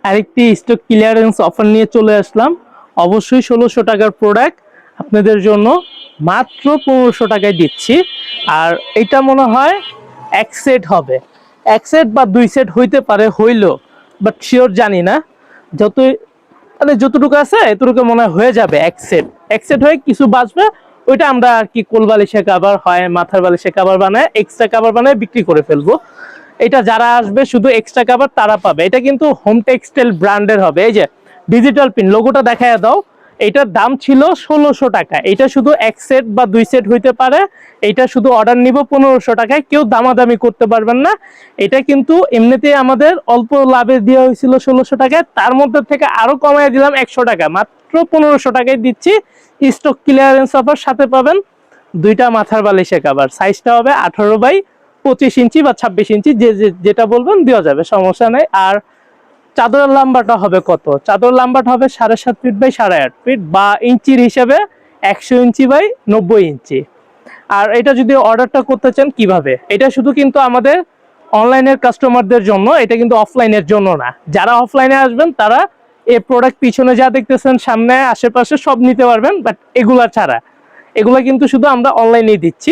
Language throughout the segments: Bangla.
আরেকটি স্টক ক্লিয়ারেন্স অফার নিয়ে চলে আসলাম। অবশ্যই 1600 টাকার প্রোডাক্ট আপনাদের জন্য মাত্র 1500 টাকায় দিচ্ছি। আর এটা মনে হয় এক সেট হবে, এক সেট বা দুই সেট হইতে পারে, হইলো বাট শিওর জানি না। যতই মানে যতটুকু আছে এতটুকু মনে হয়ে যাবে এক সেট। এক সেট হয়ে কিছু বাঁচবে, ওইটা আমরা আর কি কোল বালিশে কাভার হয় মাথার বালিশে কাভার বানায় এক্সট্রা কাভার বানায় বিক্রি করে ফেলবো। এটা যারা আসবে শুধু এক্সট্রা কাভার তারা পাবে। এটা কিন্তু হোম টেক্সটাইল ব্র্যান্ডের হবে। এই যে ডিজিটাল পিন লোগোটা দেখায় দাও। এটার দাম ছিল 1600 টাকা। এটা শুধু এক সেট বা দুই সেট হইতে পারে। এটা শুধু অর্ডার নিব 1500 টাকায়, কেউ দামাদামি করতে পারবেন না। এটা কিন্তু এমনিতেই আমাদের অল্প লাভে দেওয়া হয়েছিল 1600 টাকায়, তার মধ্যে থেকে আরো কমায় দিলাম 100 টাকা, মাত্র 1500 টাকায় দিচ্ছি। স্টক ক্লিয়ারেন্স অফার, সাথে পাবেন দুইটা মাথার বালিশে কাভার। সাইজটা হবে 18x25 ইঞ্চি বা 26 ইঞ্চি, যেটা বলবেন দেওয়া যাবে, সমস্যা নেই। আর চাদরের লম্বাটা হবে কত? চাদর লম্বাটা হবে 7.5 ফিট বাই 8.5 ফিট, বা ইঞ্চির হিসাবে 100 ইঞ্চি বাই 90 ইঞ্চি। আর এটা যদি অর্ডারটা করতে চান কিভাবে, এটা শুধু কিন্তু আমাদের অনলাইনের কাস্টমারদের জন্য, এটা কিন্তু অফলাইনের জন্য না। যারা অফলাইনে আসবেন তারা এই প্রোডাক্ট পিছনে যা দেখতেছেন সামনে আশেপাশে সব নিতে পারবেন, বাট এগুলা ছাড়া, এগুলা কিন্তু শুধু আমরা অনলাইনেই দিচ্ছি,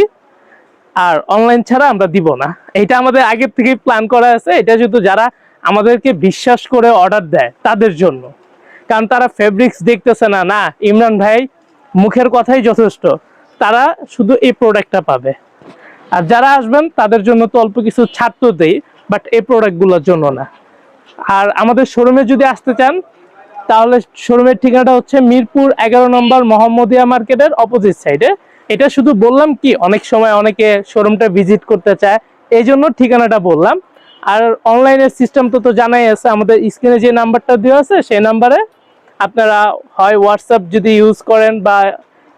আর অনলাইন ছাড়া আমরা দিব না। এটা আমাদের আগের থেকেই প্ল্যান করা আছে। এটা শুধু যারা আমাদেরকে বিশ্বাস করে অর্ডার দেয় তাদের জন্য, কারণ তারা ফেব্রিক্স দেখতেছে না, না ইমরান ভাই মুখের কথাই যথেষ্ট, তারা শুধু এই প্রোডাক্টটা পাবে। আর যারা আসবেন তাদের জন্য তো অল্প কিছু ছাড় তো দেই, বাট এই প্রোডাক্টগুলোর জন্য না। আর আমাদের শোরুমে যদি আসতে চান তাহলে শোরুমের ঠিকানাটা হচ্ছে মিরপুর 11 নম্বর মোহাম্মদিয়া মার্কেটের অপোজিট সাইডে। এটা শুধু বললাম কি, অনেক সময় অনেকে শোরুমটা ভিজিট করতে চায়, এই জন্য ঠিকানাটা বললাম। আর অনলাইনের সিস্টেম তো জানাই আছে, আমাদের স্ক্রিনে যে নাম্বারটা দেওয়া আছে সেই নাম্বারে আপনারা হয় হোয়াটসঅ্যাপ যদি ইউজ করেন বা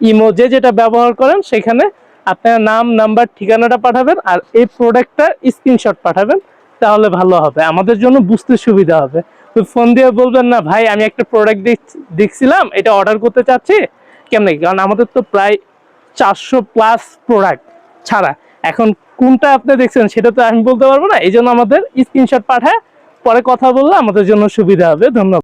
ইমো, যেটা ব্যবহার করেন, সেখানে আপনার নাম, নাম্বার, ঠিকানাটা পাঠাবেন আর এই প্রোডাক্টটার স্ক্রিনশট পাঠাবেন, তাহলে ভালো হবে, আমাদের জন্য বুঝতে সুবিধা হবে। তো ফোন দিয়ে বলবেন না ভাই আমি একটা প্রোডাক্ট দেখছিলাম, এটা অর্ডার করতে চাচ্ছি, কেমনে? কারণ আমাদের তো প্রায় 400+ প্রোডাক্ট ছাড়া, এখন কোনটা আপনি দেখছেন সেটা তো আমি বলতে পারবো না। এই জন্য আমাদের স্ক্রিনশট পাঠায় পরে কথা বললে আমাদের জন্য সুবিধা হবে। ধন্যবাদ।